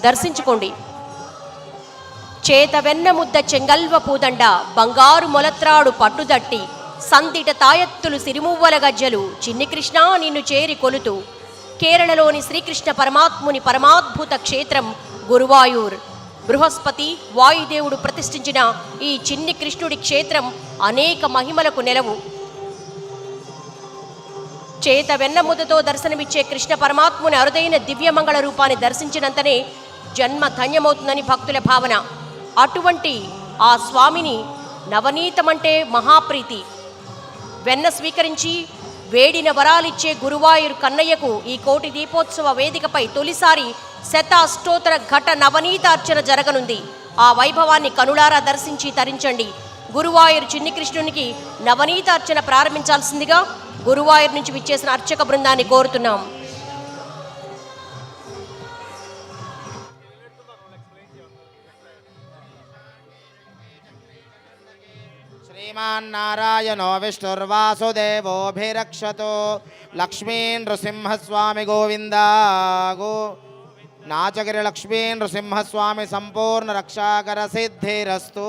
దర్శించుకోండి. చేత వెన్న ముద్ద చెంగల్వ పూదండ బంగారు మొలత్రాడు పట్టుదట్టి సందిట తాయత్తులు సిరిమువ్వల గజ్జలు చిన్ని కృష్ణ నిన్ను చేరి కొలుతూ కేరళలోని శ్రీకృష్ణ పరమాత్ముని పరమాద్భుత క్షేత్రం గురువాయూర్. బృహస్పతి వాయుదేవుడు ప్రతిష్ఠించిన ఈ చిన్ని కృష్ణుడి క్షేత్రం అనేక మహిమలకు నెలవు. చేత వెన్నముద్దతో దర్శనమిచ్చే కృష్ణ పరమాత్ముని అరుదైన దివ్యమంగళ రూపాన్ని దర్శించినంతనే జన్మ ధన్యమవుతుందని భక్తుల భావన. అటువంటి ఆ స్వామిని నవనీతమంటే మహాప్రీతి. వెన్న స్వీకరించి వేడిన వరాలిచ్చే గురువాయూర్ కన్నయ్యకు ఈ కోటి దీపోత్సవ వేదికపై తొలిసారి శతాష్టోత్తర ఘట నవనీతార్చన జరగనుంది. ఆ వైభవాన్ని కనులారా దర్శించి తరించండి. గురువాయూర్ చిన్ని కృష్ణునికి నవనీతార్చన ప్రారంభించాల్సిందిగా గురువాయూర్ నుంచి విచ్చేసిన అర్చక బృందాన్ని కోరుతున్నాం. శ్రీమాన్నారాయణో విష్ణుర్వాసుదేవోభిరక్షతో లక్ష్మీ నృసింహస్వామి గోవింద గో నాచగిరి లక్ష్మీ నృసింహస్వామి సంపూర్ణ రక్షాకర సిద్ధిరస్తు.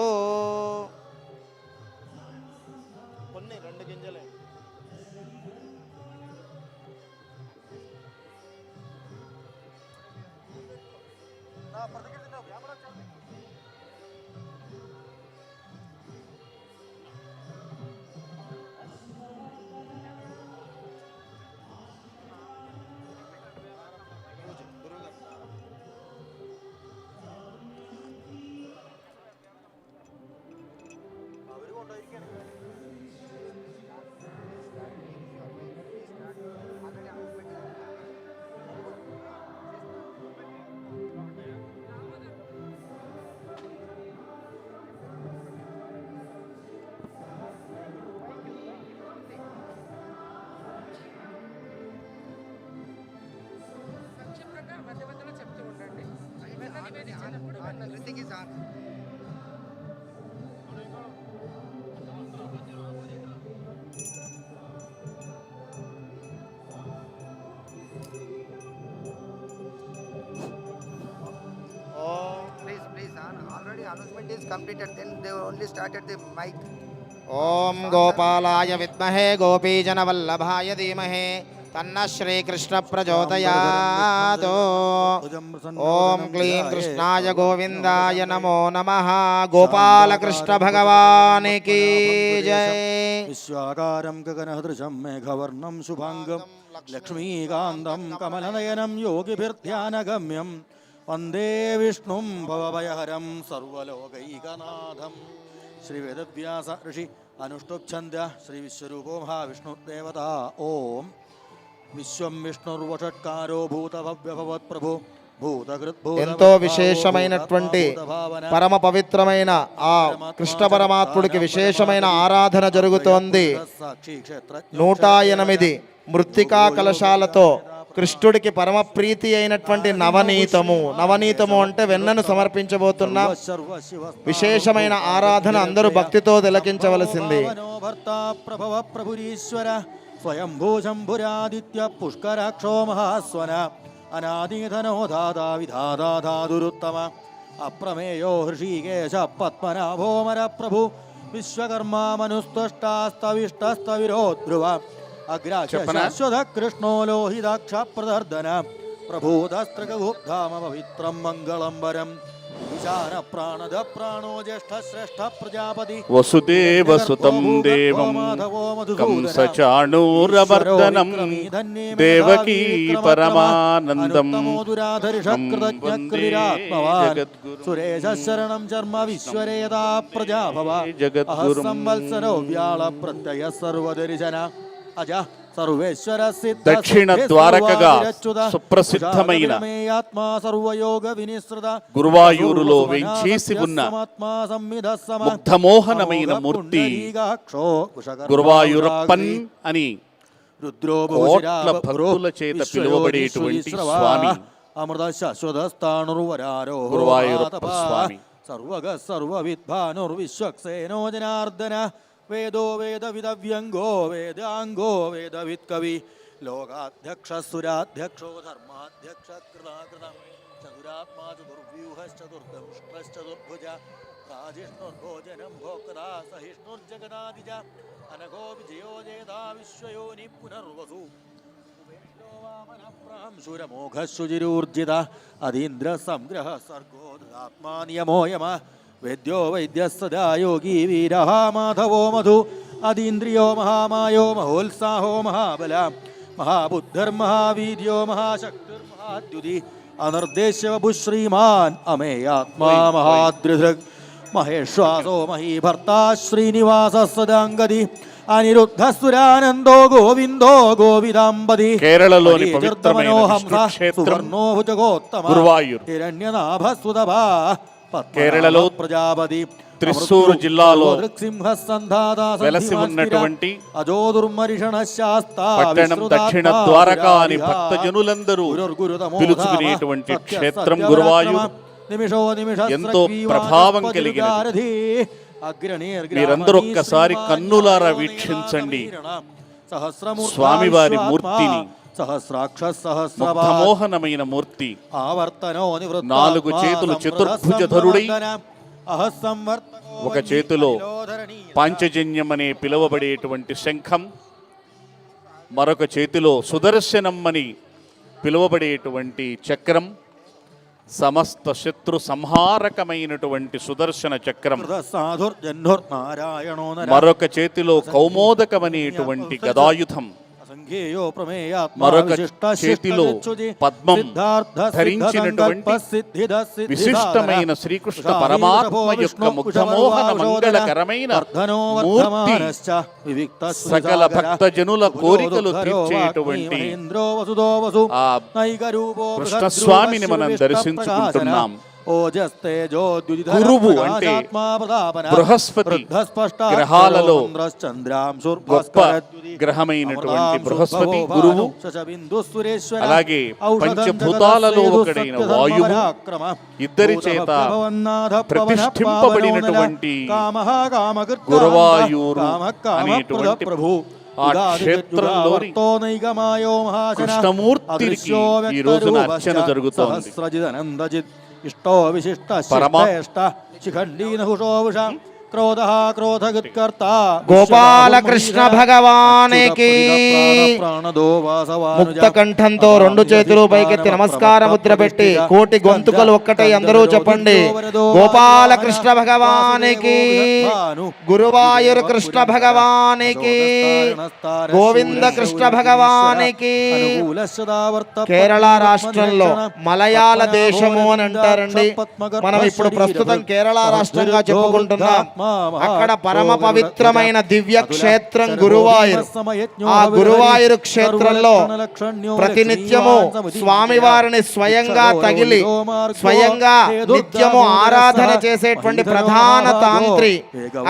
Announcement is completed, then they only started the mic. ఓం గోపాలాయ విద్మహే గోపీజనవల్లభాయ ధీమహే తన్న శ్రీకృష్ణ ప్రచోదయాత్. ఓం క్లీం కృష్ణాయ గోవిందాయ నమో నమః. గోపాలకృష్ణ భగవానికి జై. విశ్వాకారం గగనసదృశం మేఘవర్ణం శుభాంగం లక్ష్మీకాంతం కమలనయనం యోగిభిర్ధ్యానగమ్యం వందే విష్ణుం భవభయహరం సర్వలోకైకనాథం. శ్రీ వేదవ్యాస ఋషి అనుష్ఠుప్ఛంద శ్రీ విశ్వరూపో మహావిష్ణుర్దేవత. ఓం విశ్వం విష్ణుర్వషట్కారో భూతభవ్యభవత్ ప్రభు ఎంతో విశేషమైనటువంటి పరమ పవిత్రమైన ఆ కృష్ణ పరమాత్ముడికి విశేషమైన ఆరాధన జరుగుతోంది. 108 మృత్తికా కలశాలతో కృష్ణుడికి పరమ ప్రీతి అయినటువంటి నవనీతము అంటే వెన్నను సమర్పించబోతున్నాం. విశేషమైన ఆరాధన అందరూ భక్తితో తిలకించవలసింది. స్వయంభూశంభురాదిత్య పుష్కరాక్షో మహాస్వన అనాదిధనో దాదా విధాదాదురుత్తమ అప్రమేయో హృషీకేశ పద్మనాభోమర ప్రభు విశ్వకర్మా మనుస్తష్టాస్తవిష్టస్తవిరోద్భ్రువ అగ్రాశ్వత కృష్ణో లోహితాక్ష ప్రదర్దన ప్రభూతస్త్రగోధామ పవిత్రం మంగళంబరం విచార ప్రాణద ప్రాణో జ్యేష్ఠ శ్రేష్ఠ ప్రజాపతి వసుదేవసుతం దేవం కంసచాణూరవర్ధనం దేవకీ పరమానందం సురేశ శరణం చర్మ విశ్వరేదా ప్రజాభవ సంవత్సరో వ్యాళ ప్రత్యయ సర్వదర్శన అజ సర్వేశ్వర దక్షిణ ద్వారకగా సుప్రసిద్ధమైన గురువాయూరులో వేంచేసి ఉన్న ముగ్ధమోహనమైన మూర్తి గురువాయూరప్పన్ అని కోట్ల భక్తుల చేత పిలువబడేటువంటి స్వామి అమృత శాశ్వతస్థాణుర్వరారో గురువాయూరప్ప స్వామి. సర్వగ సర్వవిద్భానుర్విశ్వక్సేనో జనార్దన వేదో వేద విదవ్యంగో వేదాంగో వేదవిత్కవి లోకాధ్యక్ష సురాధ్యక్షో ధర్మాధ్యక్ష కృతాకృత చతుర్భుజ రాజిష్ణుర్భోజనం భోక్తా సహిష్ణుర్జగదాదిజ అనఘో విజయో జయదా విశ్వయోని పునర్వసు శురమోఘశుచిరూర్జిత అధీంద్ర సంగ్రహ సర్గో దదాత్మా నియమో యమ వేద్యో వైద్య సదా యోగి వీర మాధవో మధు అధీంద్రియో మహామాయో మహోత్సాహో మహాబల మహాబుద్ధర్మహావీర్యో మహాశక్తిర్మహాద్యుతి అనర్దేశ్యవభు శ్రీమాన్ అమేయాత్మా మహాద్రిధృగ్ మహేశ్వాసో మహీభర్తా శ్రీనివాస సదాంగది అనిరుద్ధసురానందో గోవిందో గోవిదాంబది కేరళలోని పవిత్రమైన విష్ణు క్షేత్రం గురువాయూర్. కేరళలో ప్రజాపతి త్రిస్సూరు జిల్లాలో వెలసి ఉన్నటువంటి పట్టణం దక్షిణ ద్వారకా అని భక్తజనులందరూ పిలుచుకునేటువంటి క్షేత్రం గురువాయూర్ ఎంతో ప్రభావం కలిగినది. మీరందరూ ఒక్కసారి కన్నులారా వీక్షించండి స్వామివారి మూర్తిని. ముగ్ధమోహనమైన మూర్తి, 4 చేతులు చతుర్భుజధరుడై ఒక చేతిలో పాంచజన్యం అనే పిలువబడేటువంటి శంఖం, మరొక చేతిలో సుదర్శనం అని పిలువబడేటువంటి చక్రం, సమస్త శత్రు సంహారకమైనటువంటి సుదర్శన చక్రం, మరొక చేతిలో కౌమోదకమనేటువంటి గదాయుధం, మరొక చేతిలో పద్మం ధరించినటువంటి విశిష్టమైన శ్రీకృష్ణ పరమాత్మ యొక్క ముగ్ధమోహన మంగళకరమైన మూర్తి, సకల భక్తజనుల కోరికలు తీర్చేటువంటి ఆ కృష్ణస్వామిని మనం దర్శించుకుంటున్నాం. గురువు అంటే బృహస్పతి, గ్రహాలలో గొప్ప గ్రహమైనటువంటి బృహస్పతి గురువు. అలాగే పంచభూతాలలో ఒకడైన వాయువు, ఇద్దరి చేత ప్రతిష్ఠింపబడినటువంటి గురువాయూరు అనేటువంటి ఆ క్షేత్రంలోని కృష్ణమూర్తికి ఈ రోజున అర్చన జరుగుతోంది. ఇష్టో విశిష్ట పరమాష్ట శిఖండీన హుషోష క్రోధ క్రోధగత్కర్త గోపాలకృష్ణ భగవానికి ముక్త కంఠంతో 2 చేతులు పైకెత్తి నమస్కార ముద్ర పెట్టి కోటి గొంతుకలు ఒక్కటై అందరూ చెప్పండి. గోపాలకృష్ణ భగవానికి, గురువాయూర్ కృష్ణ భగవానికి, గోవింద కృష్ణ భగవానికి. కేరళ రాష్ట్రంలో మలయాళ దేశము అని అంటారండి. మనం ఇప్పుడు ప్రస్తుతం కేరళ రాష్ట్రంగా చెప్పుకుంటున్నాం. అక్కడ పరమ పవిత్రమైన దివ్య క్షేత్రం గురువాయూర్. ఆ గురువాయూర్ క్షేత్రంలో ప్రతినిత్యము స్వామివారిని స్వయంగా తగిలి స్వయంగా నిత్యము ఆరాధన చేసేటువంటి ప్రధాన తాంత్రి.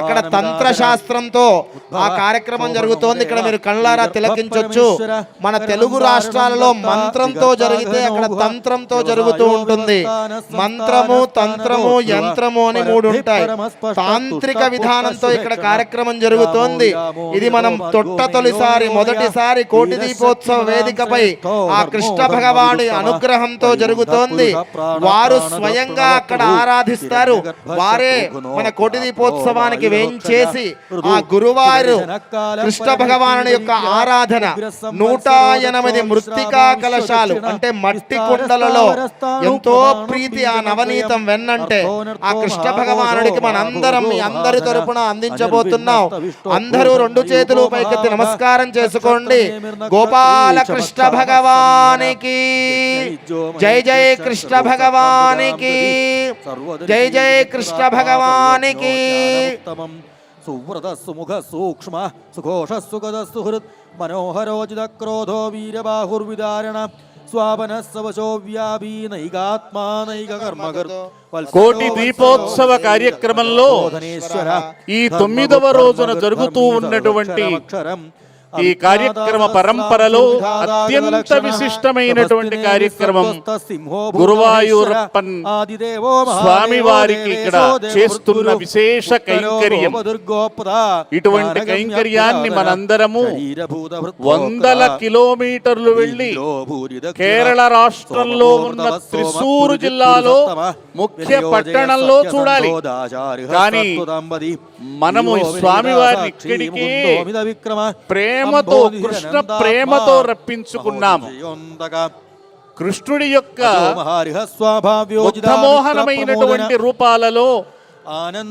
అక్కడ తంత్ర శాస్త్రంతో ఆ కార్యక్రమం జరుగుతోంది. ఇక్కడ మీరు కళ్ళారా తిలకించొచ్చు. మన తెలుగు రాష్ట్రాలలో మంత్రంతో జరిగితే అక్కడ తంత్రంతో జరుగుతూ ఉంటుంది. మంత్రము, తంత్రము, యంత్రము అని 3 ఉంటాయి. తాంత్రిక విధానంతో ఇక్కడ కార్యక్రమం జరుగుతోంది. ఇది మనం మొదటిసారి కోటి దీపోత్సవ వేదికపై ఆ కృష్ణ భగవానుడి అనుగ్రహంతో జరుగుతోంది. వారు స్వయంగా అక్కడ ఆరాధిస్తారు. వారే మన కోటి దీపోత్సవానికి వేంచేసి ఆ గురువారు కృష్ణ భగవానుడి యొక్క ఆరాధన 108 మృత్తికా కలశాలు అంటే మట్టి కుండలలో ఎంతో ప్రీతి. ఆ నవనీతం వెన్నంటే ఆ కృష్ణ భగవానుడికి మనందరం అందరి తరపున అందించబోతున్నాం. అందరూ 2 చేతులు పైకెత్తి నమస్కారం చేసుకోండి. గోపాల కృష్ణ భగవానికి జై జై, కృష్ణ భగవానికి జై జై, కృష్ణ భగవానికి. సువ్రత సుముఖ సూక్ష్మ సుఘోష సుగద సుహృత్ మనోహరోజిత క్రోధో వీరబాహుర్విదారణ కోటి దీపోత్సవ కార్యక్రమంలో ఈ 9వ రోజున జరుగుతూ ఉన్నటువంటి ఈ కార్యక్రమ పరంపరలో అత్యంత విశిష్టమైనటువంటి కార్యక్రమం గురువాయూరప్పన్ స్వామి వారికి ఇక్కడ చేస్తున్న విశేష కైంకర్యం. ఇటువంటి కైంకర్యాన్ని మనందరము వందల కిలోమీటర్లు వెళ్ళి కేరళ రాష్ట్రంలో ఉన్న త్రిశూరు జిల్లాలో ముఖ్య పట్టణంలో చూడాలి. కానీ మనము స్వామి వారిని ఇక్కడికి ప్రేమతో, కృష్ణ ప్రేమతో రప్పించుకున్నాము. కృష్ణుడి యొక్క ఉత్తమోహనమైనటువంటి రూపాలలో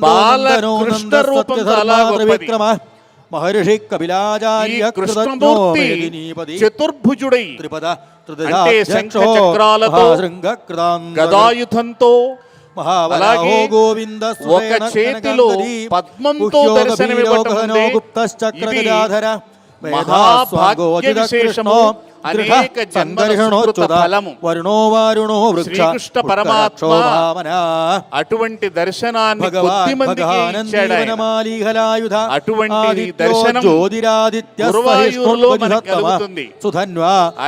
బాలకృష్ణ రూపం చాలా గొప్పది. మహర్షి ఈ కపిలాచార్య కృష్ణమూర్తి చతుర్భుజుడై అంటే శంఖ చక్రాలతో, గదాయుధంతో, అలాగే ఒక చేతిలో పద్మంతో దర్శనమివ్వటం ఉంది. ఇది మహాభాగ్య విశేషము, అనేక జన్మల ఫలము. శ్రీకృష్ణ పరమాత్మ అటువంటి దర్శనాన్ని కొద్ది మందికి ఇచ్చాడు ఆయన. అటువంటి దర్శనం గురువాయూరులో మనకు కలుగుతుంది.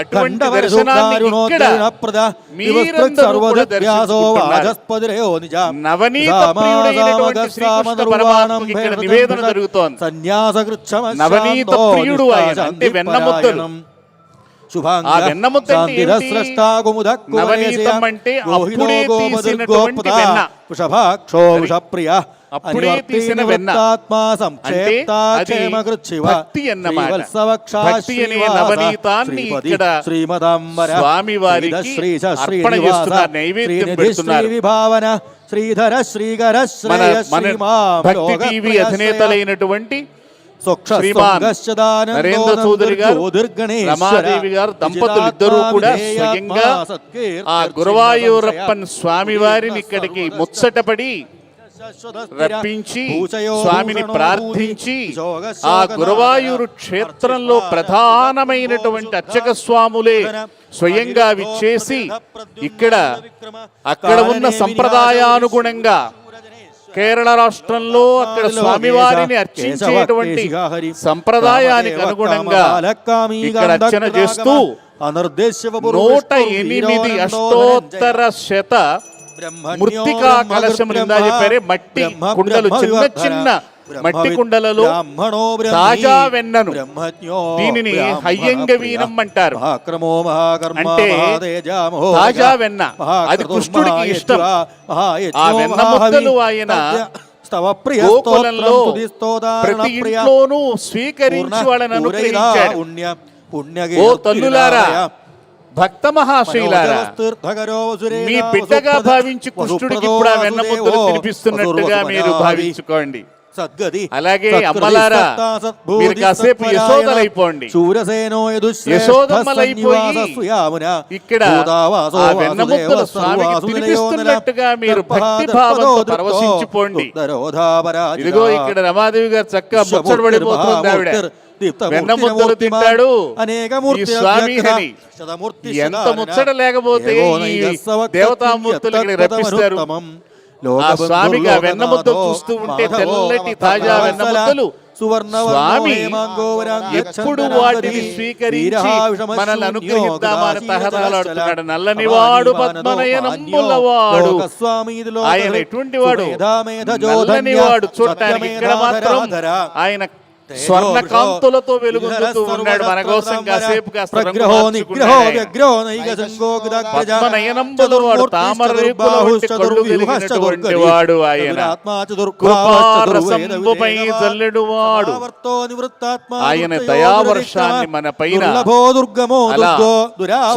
అటువంటి దర్శనాన్ని ఇక్కడ మీరందరూ కూడా దర్శించుకుంటున్నారు. నవనీత ప్రియుడైనటువంటి శ్రీకృష్ణ పరమాత్మకి ఇక్కడ నివేదన జరుగుతోంది. నవనీత ప్రియుడు ఆయన అంటే వెన్నముద్దలు. ఆ వెన్నముద్ద నవనీతం అంటే అప్పుడే తీసినటువంటి వెన్న, అప్పుడే తీసిన వెన్న అంటే అది భక్తి అన్నమాట. భక్తి అనే నవనీతాన్ని ఇక్కడ స్వామి వారికి అర్పణ చేస్తున్నారు, నైవేద్యం పెడుతున్నారు. భక్తి టీవీ అధినేతలైనటువంటి శ్రీమాన్ నరేంద్ర చౌదరి గారు, రమాదేవి గారు దంపతులు ఇద్దరూ కూడా స్వయంగా ఆ గురువాయూరప్పన్ స్వామి వారిని ఇక్కడికి ముచ్చటపడి రప్పించి స్వామిని ప్రార్థించి ఆ గురువాయూరు క్షేత్రంలో ప్రధానమైనటువంటి అర్చక స్వాములే స్వయంగా విచ్చేసి ఇక్కడ అక్కడ ఉన్న సంప్రదాయానుగుణంగా కేరళ రాష్ట్రంలో అక్కడ స్వామివారిని అర్చించేటువంటి సంప్రదాయానికి అనుగుణంగా ఇక్కడ అర్చన చేస్తూ 108 అష్టోత్తర శత మృత్తికా కలశములు చెప్పారే, మట్టి కుండలు, చిన్న చిన్న మట్టి కుండలలో తాజా వెన్నను, దీనిని హయ్యంగవీనం అంటారు. అంటే తాజా వెన్న, అది కృష్ణుడికి ఇష్టం. ఆ వెన్న ముద్దలు ఆయన గోకులంలో ప్రతి ఇంట్లోనూ స్వీకరించి వాళ్ళని అనుగ్రహించాడు. ఓ తల్లులారా, భక్త మహాశైలారా, మీ బిడ్డగా భావించి కృష్ణుడికి ఇప్పుడు ఆ వెన్న ముద్దలు తినిపిస్తున్నట్టుగా మీరు భావించుకోండి. అలాగే అమ్మలారా, మీరు కాసేపు యశోదలైపోండి. యశోదమ్మలైపోయి ఇక్కడ ఆ వెన్న ముద్దలు స్వామికి తినిపిస్తున్నట్టుగా మీరు భక్తి భావంతో పరవశించిపోండి. ఇదిగో ఇక్కడ రమాదేవి గారు చక్కగా ముచ్చటపడిపోతుంది. ఆవిడ వెన్న ముద్దలు తింటాడు ఈ స్వామి అని. ఎంత ముచ్చట లేకపోతే ఈ దేవతామూర్తులు ఇక్కడ రప్పిస్తారు. ఆ స్వామికి ఆ వెన్న ముద్దలు చూస్తూ ఉంటే తెల్లటి తాజా వెన్న ముద్దలు స్వామి ఎప్పుడు వాటిని స్వీకరించి మనల్ని అనుగ్రహిద్దామని తహతహలాడుతున్నాడు. నల్లనివాడు పద్మనయనంబులవాడు, ఆయన ఎటువంటి వాడు? నల్లనివాడు. చూడటానికి ఇక్కడ మాత్రం ఆయన స్వర్ణ కాంతులతో వెలుగొందుతూ ఉన్నాడు. మన కోసం కాసేపు పద్మనయనంబులవాడు, తామర రేకుల వంటి కళ్ళు వెలిగినటువంటి వాడు ఆయన. కృపారసంబుపై జల్లెడువాడు, ఆయన దయావర్షాన్ని మన పైన అలా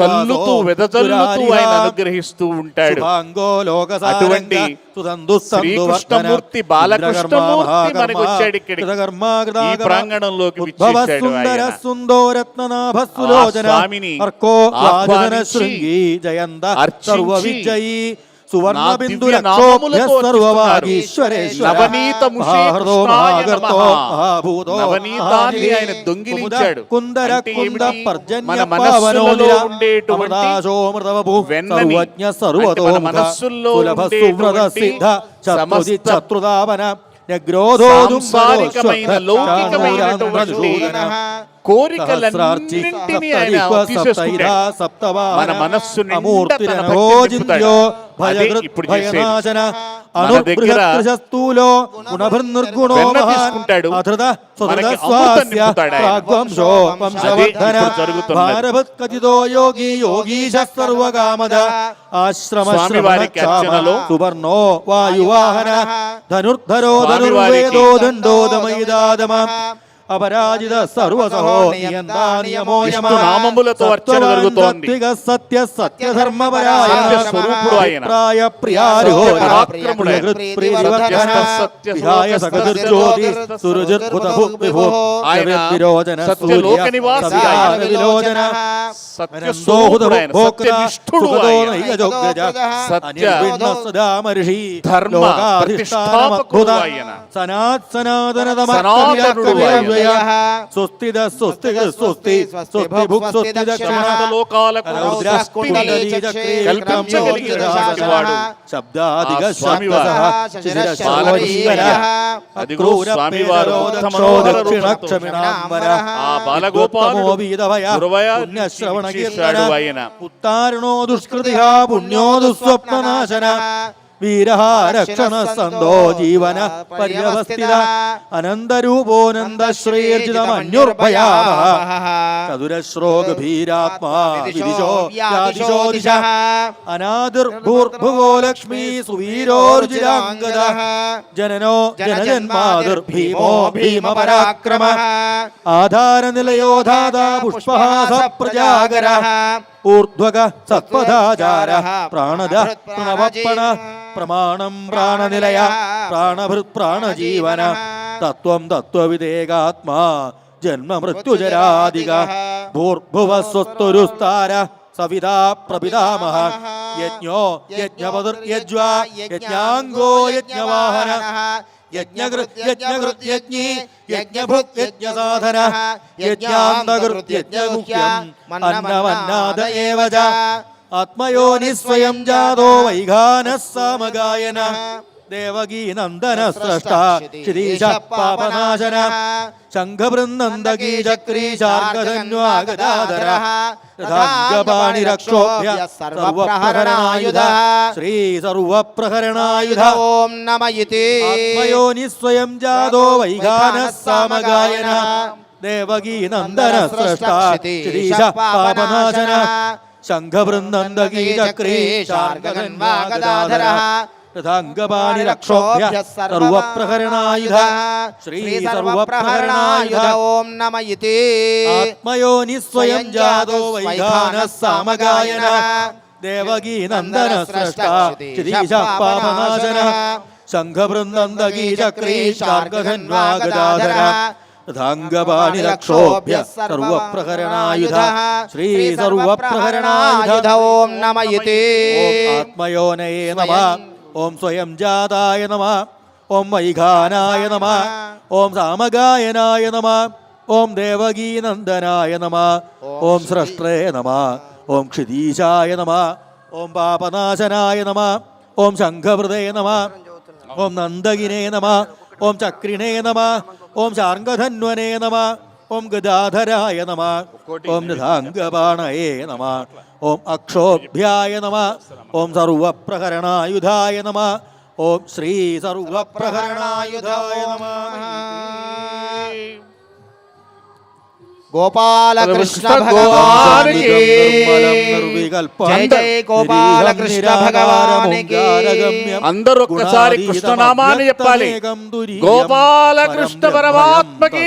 చల్లుతూ వెదజల్లుతూ ఆయన అనుగ్రహిస్తూ ఉంటాడు. అటువంటి శ్రీకృష్ణమూర్తి, బాలకృష్ణమూర్తి మనకు వచ్చాడు ఇక్కడికి, ఈ ప్రాంగణంలోకి విచ్చేశాడు. స్వామిని ఆహ్వానించి అర్చించి నవనీతాన్ని ఆయన దొంగిలించాడు. మన మనస్సులో ఉండేటువంటి వెన్నని, మన మనస్సుల్లో ఉండేటువంటి సమస్త సాంసారికమైన లౌకికమైనటువంటి కోరికలన్నింటినీ ఆయన తీసేసుకుంటాడు. మన మనస్సు నిండా తన భక్తిని నింపుతాడు. అదే ఇప్పుడు చేసేది. మన దగ్గర వెన్న తీసుకుంటాడు, మనకి అమృతం నింపుతాడు ఆయన. అదే ఇప్పుడు జరుగుతున్నది. స్వామివారికి అర్చనలో సువర్ణో వాయువాహన ధనుర్ధరో ధనుర్వేదో దండోదమయిదాదమ అపరాజిత సర్వసహో నియందానియమో నామములతో అర్చన జరుగుతోంది. సత్య సత్య ధర్మపరాయ సత్య స్వరూపుడు ఆయన. ప్రాయ ప్రియారి పరాక్రముడు ఆయన. సత్య లోక నివాసి ఆయన. సత్య స్వరూపుడు ఆయన. సత్యనిష్ఠుడు ఆయన. సత్య ధర్మ ప్రతిష్ఠాపకుడు ఆయన. సనాతనదుడు స్వస్తిద స్వస్తి స్వస్తి స్వస్తి భుక్ స్వస్తి సమస్త లోకాలకు కల్పించగలిగిన శక్తివాడు ఆ స్వామివారు. అదిగో స్వామివారు ఉత్తమ మనోహర రూపంతో ఆ బాలగోపాలుడు గురవయ చేశాడు ఆయన. ఉత్తారణో దుష్కృతి పుణ్యో దుస్వప్ననాశన వీరః రక్షణ సందో జీవన పర్యవస్థిత అనందరూపోనంద శ్రేయర్జితమన్యుర్భయావః చతురశ్రో గభీరాత్మా విదిశో యాదిశో దిశః అనాదుర్భూర్భువో లక్ష్మీ సువీరోర్జితాంగదః జననో జనజన్మాదుర్భీమో భీమపరాక్రమః ఆధారనిలయో ధాతా పుష్పహాస ప్రజాగరః ఊర్ధ్వగ సత్పదాచార ప్రాణద ప్రణవప్పణ ప్రమాణం ప్రాణనిలయ ప్రాణభృత్ ప్రాణజీవన తత్వం తత్వవిదేగాత్మా జన్మ మృత్యుజరాదిగ భూర్భువ స్వస్తురుస్తార సవితా ప్రపితామహ యజ్ఞో యజ్ఞపదుర్యజ్వా యజ్ఞాంగో యజ్ఞవాహన యజ్ఞకృత్యజ్ఞీ యజ్ఞభృత్ యజ్ఞసాధన యజ్ఞాంతకృత్ యజ్ఞగుహ్యం అన్నమన్నాద ఏవ చ ఆత్మయోని స్వయం జాతో వైఘానః సామగాయన దేవకీ నందన స్రష్ట శిరీష పాపనాశన శంఖబృందందకీ చక్రీ శార్గధన్వాగదాధర రథాంగపాణి రక్షోభ్య సర్వప్రహరణాయుధ శ్రీ సర్వప్రహరణాయుధ ఓం నమ ఇతి ఆత్మయోని స్వయం జాతో వైఘానః సామగాయన దేవకీ నందన స్రష్ట శిరీష పాపనాశన శంఖబృందందకీ చక్రీ శార్గధన్వాగదాధర రథాంగపాణి రక్షోభ్య సర్వప్రహరణాయుధ శ్రీ సర్వప్రహరణాయుధ ఓం నమ ఇతి ఆత్మయోని స్వయం జాతో వైఘానః సామగాయన దేవకీ నందన స్రష్ట శిరీష పాపనాశన శంఖబృందందకీ చక్రీ శార్గధన్వాగదాధర రథాంగపాణి రక్షోభ్య సర్వప్రహరణాయుధ శ్రీ సర్వప్రహరణాయుధ ఓం నమ ఇతి ఆత్మయోనయే నమః ఓం స్వయం జాతాయ నమః ఓం వైఘానాయ నమః ఓం సామగాయనాయ నమః ఓం దేవకీ నందనాయ నమః ఓం స్రష్ట్రే నమః ఓం క్షితీశాయ నమః ఓం పాపనాశనాయ నమః ఓం శంఖభృదే నమః ఓం నందగినే నమః ఓం చక్రిణే నమః ఓం శార్గధన్వనే నమః ఓం గదాధరాయ నమః ఓం రథాంగపాణయే నమః ఓం అక్షోభ్యాయ నమః ఓం సర్వప్రహరణాయుధాయ నమః ఓం శ్రీ సర్వప్రహరణాయుధాయ నమః గోపాలకృష్ణ భగవానికి జయ జయ గోపాలకృష్ణ భగవానికి అందరూ ఒక్కసారి కృష్ణనామాన్ని చెప్పాలి. గోపాలకృష్ణ పరమాత్మకి,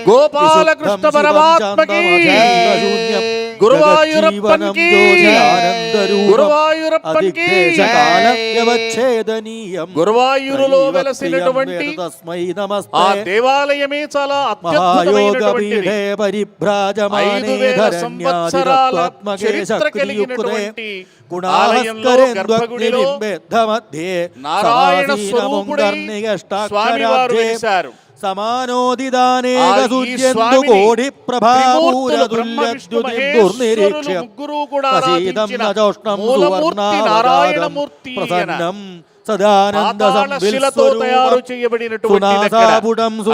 గోపాలకృష్ణ పరమాత్మకి, గురువాయూరప్పన్కి, గురువాయూరప్పన్కి. గురువాయూరులో వెలసినటువంటి ఆ దేవాలయమే చాలా అత్యద్భుతమైనటువంటిది. 5000 సంవత్సరాల చరిత్ర కలిగినటువంటి ఆలయంలో గర్భగుడిలో నారాయణ స్వరూపుడై స్వామివారు వెలిశారు. సమానోదిదానేకోడి ప్రభాపూరదుర్నిరీక్ష్య ముగ్గురు కూడా ఆరాధించిన మూలమూర్తి నారాయణమూర్తి ప్రసన్నం సదానంద శిలతో తయారు చేయబడినటువంటి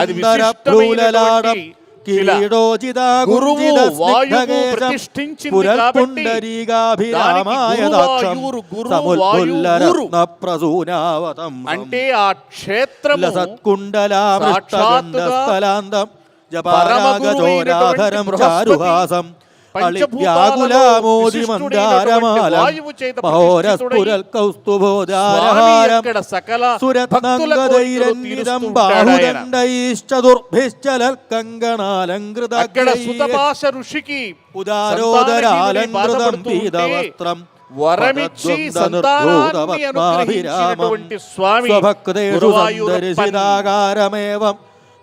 అది విశిష్టమైనటువంటి గురువు వాయువు ప్రతిష్ఠించింది కాబట్టి దానికి గురువాయూరు, గురువాయూరు అంటే ఆ క్షేత్రము సాక్షాత్తుగా పరమగురువైనటువంటి బృహస్పతి వాయువు చేత సకల అక్కడ సుతపాశ ఋషికి వరమిచ్చి సంతానాన్ని అనుగ్రహించినటువంటి స్వామి గురువాయూరప్పన్.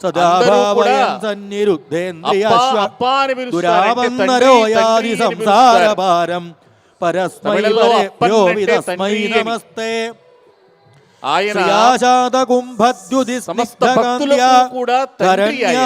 అందరూ కూడా అప్పా అని పిలుస్తారు. తమిళంలో అప్పన్ అంటే తండ్రి అని. ఆయన సమస్త భక్తులకు కూడా తండ్రి ఆయన.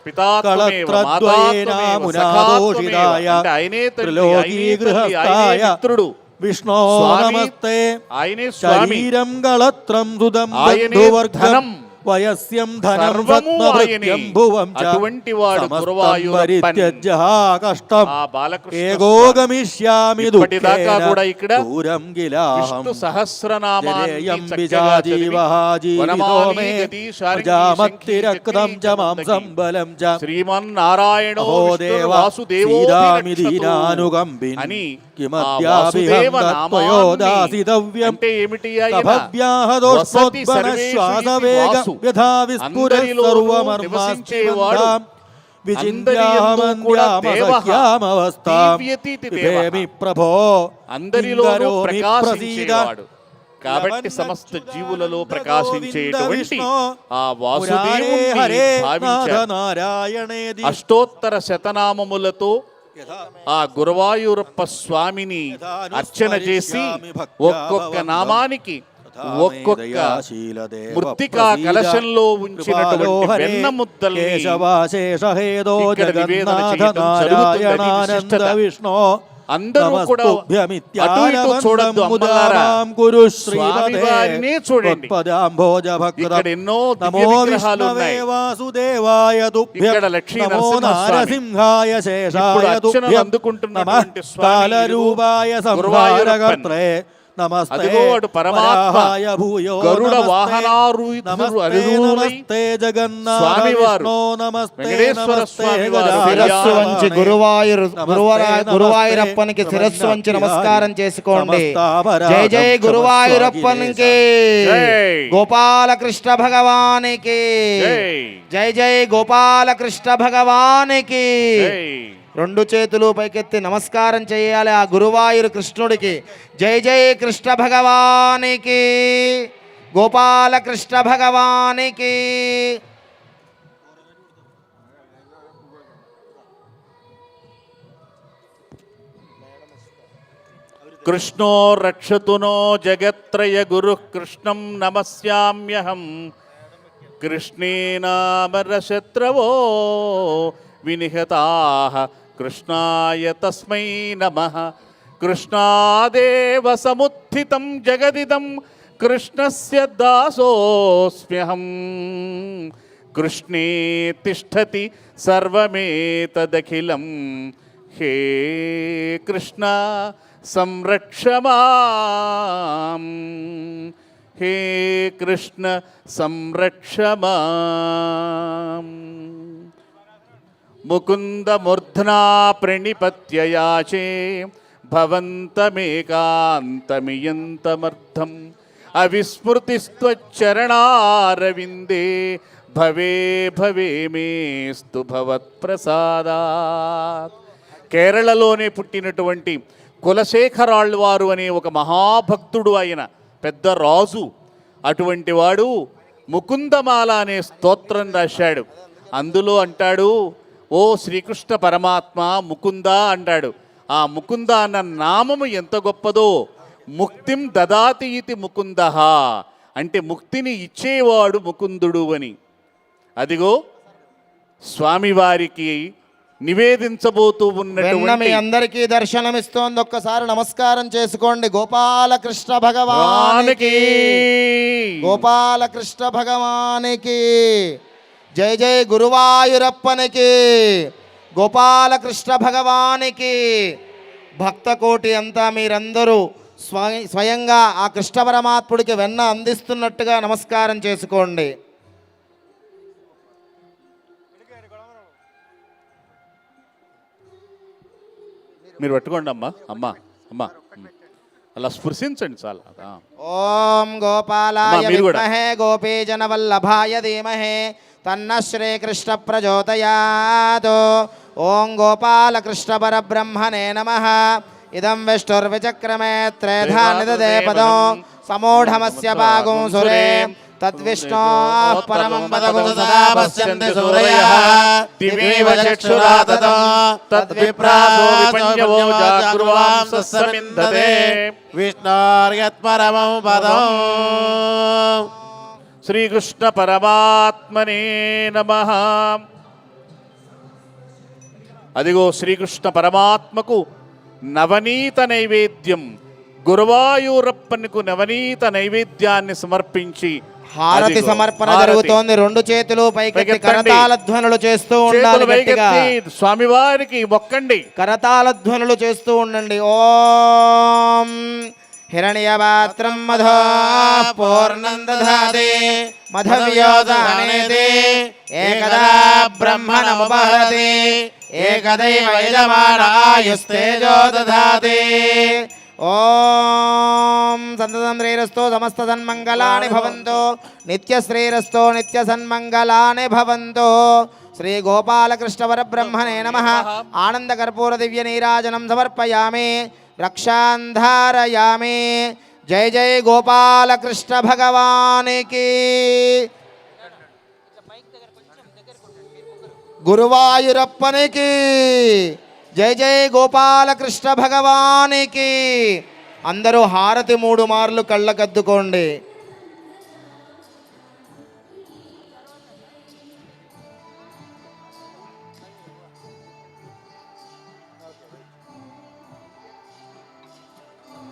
పితాత్మేవ మాతాత్మేవ సఖాత్మేవ అంటే ఆయనే తండ్రి, ఆయనే తల్లి, ఆయనే మిత్రుడు. విష్ణో నమస్తే ఆయనే స్వామి, శరీరం గళత్రం సుదం ఆయనే ధనం, వయస్యం ధనం సర్వము ఆయనే. అటువంటి వాడు గురువాయూరప్పన్. కష్టం ఆ బాలకృష్ణ ఏగోగమిష్యామి ఇప్పటిదాకా కూడా ఇక్కడ దూరం గిలాహం విష్ణు సహస్రనామాన్ని జరేయం చక్కగా చదివి విజాజీవః జీవితో మే ప్రజామత్తిరక్తం చ మాంసం బలం చ శ్రీమన్నారాయణో అహో దేవ వాసుదేవో శ్రీరామి దీనానుగంబిన్ అని కిమద్యాభిహం తత్వయోదాసితవ్యం అంటే ఏమిటి? ఆయన కభవ్యాహ వసతి దోషోత్పన్న సర్వేషు శ్వాసవేగ వాసు. వ్యథా విస్ఫుర అందరిలోనూ నివసించేవాడు. ప్రభో అందరిలోనూ ప్రకాశించేవాడు కాబట్టి సమస్త జీవులలో ప్రకాశించేటువంటి ఆ వాసుదేవుని భావించారు. అష్టోత్తర శతనామములతో ఆ గురువాయూరప్ప స్వామిని అర్చన చేసి ఒక్కొక్క నామానికి ఒక్కొక్క మృత్తికా కలశంలో ఉంచినటువంటి వెన్న ముద్దల్ని ఇక్కడ నివేదన చేయడం జరుగుతుంది. విశిష్టత. అందరూ కూడా అటు ఇటు చూడద్దు, అమ్మలారా స్వామివారినే చూడండి. ఇక్కడ ఎన్నో దివ్య విగ్రహాలు ఉన్నాయి. ఇక్కడ లక్ష్మీ నరసింహస్వామి. ఇప్పుడు అర్చనలు అందుకుంటున్నటువంటి స్వామి గురువాయూరప్పన్. అదిగో వాడు పరమాత్మ గరుడ వాహనారూఢులై స్వామివారు వెంకటేశ్వర స్వామివారు శిరస్సు వంచి గురువాయూరప్పనికి శిరస్సు వంచి నమస్కారం చేసుకోండి. జై జై గురువాయూరప్పనికి, గోపాలకృష్ణ భగవానికి జై జై గోపాలకృష్ణ భగవానికి. రెండు చేతులు పైకెత్తి నమస్కారం చేయాలి ఆ గురువాయూరు కృష్ణుడికి. జై జై కృష్ణ భగవానికి, గోపాలకృష్ణ భగవానికి. కృష్ణో రక్షతు నో జగత్రయ గురు కృష్ణం నమస్యామ్యహం. కృష్ణేనామరశత్రవో వినిహతాః కృష్ణాయ తస్మై నమః. కృష్ణాదేవ సముత్థితం జగదిదం కృష్ణస్య దాసోస్మ్యహం. కృష్ణే తిష్టతి సర్వమేతదఖిలం. హే కృష్ణ సంరక్ష మాం. హే కృష్ణ సంరక్ష మాం. ముకుంద మూర్ధ్నా ప్రణిపత్యయాచే భవంతమేకాంతమియంతమర్థం. అవిస్మృతిస్త్వచ్చరణారవిందే భవే భవే మేస్తు భవత్ప్రసాదాత్. కేరళలోనే పుట్టినటువంటి కులశేఖరాళ్వారు అనే ఒక మహాభక్తుడు, ఆయన పెద్ద రాజు. అటువంటి వాడు ముకుందమాల అనే స్తోత్రం రాశాడు. అందులో అంటాడు, ఓ శ్రీకృష్ణ పరమాత్మ ముకుంద అంటాడు. ఆ ముకుంద అన్న నామము ఎంత గొప్పదో. ముక్తిం దదాతి ఇతి ముకుందః అంటే ముక్తిని ఇచ్చేవాడు ముకుందుడు అని. అదిగో స్వామివారికి నివేదించబోతూ ఉన్నటువంటి అందరికీ దర్శనమిస్తోంది. ఒక్కసారి నమస్కారం చేసుకోండి. గోపాలకృష్ణ భగవానికి, గోపాలకృష్ణ భగవానికి. జై జై గురువాయూరప్పనికి, గోపాలకృష్ణ భగవానికి. భక్తకోటి అంతా మీరందరూ స్వయంగా ఆ కృష్ణ పరమాత్ముడికి వెన్న అందిస్తున్నట్టుగా నమస్కారం చేసుకోండి. మీరు పట్టుకోండి అమ్మా, అమ్మా అమ్మా, అలా స్పృశించండి చాలు. ఓం గోపాలాయ మీరు కూడా. విద్మహే గోపీజన వల్లభాయ ధీమహే తన్న శ్రీకృష్ణ ప్రచోదయాత్. ఓం గోపాలకృష్ణ పరబ్రహ్మణే నమః. ఇదం విష్ణుర్విచక్రమే త్రేధా నిదదే పదం సమూఢమస్య భాగం సురే తద్విష్ణోః పరమం పదం సదా పశ్యంతి సూరయః దివేవ చక్షురా తదా తద్విప్రాసో విపంచవో జాగృవాంసస్సమిందతే విష్ణోర్యత్పరమం పదం. శ్రీకృష్ణ పరమాత్మనే నమః. అదిగో శ్రీకృష్ణ పరమాత్మకు నవనీత నైవేద్యం, గురువాయూరప్పనికి నవనీత నైవేద్యాన్ని సమర్పించి హారతి అదిగో, సమర్పణ హారతి. జరుగుతోంది. రెండు చేతులు పైకెత్తి పైకెత్తండి. కరతాళ ధ్వనులు చేస్తూ ఉండాలి. చేతులు గట్టిగా పైకెత్తి స్వామివారికి మొక్కండి. కరతాళ ధ్వనులు చేస్తూ ఉండండి. ఓం హిరణ్యపాత్రం మధో పూర్ణం దధాతి మధవ్యోదానేతి ఏకదా బ్రహ్మణముపహరతి ఏకదైవ యజమానాయుస్తేజో దధాతి. ఓం సంతతం శ్రీరస్తో సమస్త సన్మంగళాని భవంతు నిత్య శ్రీరస్తో నిత్య సన్మంగళాని భవంతు. శ్రీ గోపాలకృష్ణ పరబ్రహ్మణే నమః. ఆనంద కర్పూర దివ్య నీరాజనం సమర్పయామి, రక్షాంధారయామి. జై జై గోపాలకృష్ణ భగవానికి, గురువాయూరప్పనికి. జై జై గోపాలకృష్ణ భగవానికి. అందరూ హారతి 3 మార్లు కళ్ళకద్దుకోండి.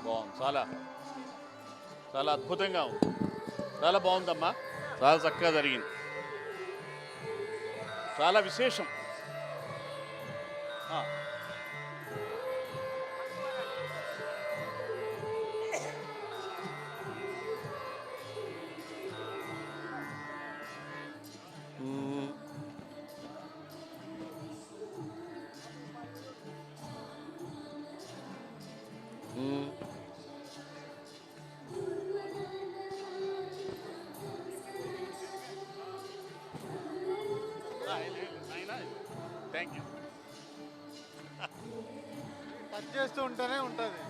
బాగుంది, చాలా చాలా అద్భుతంగా ఉంది, చాలా బాగుందమ్మా, చాలా చక్కగా జరిగింది, చాలా విశేషం. Thank you. చేస్తూ ఉంటేనే ఉంటుంది.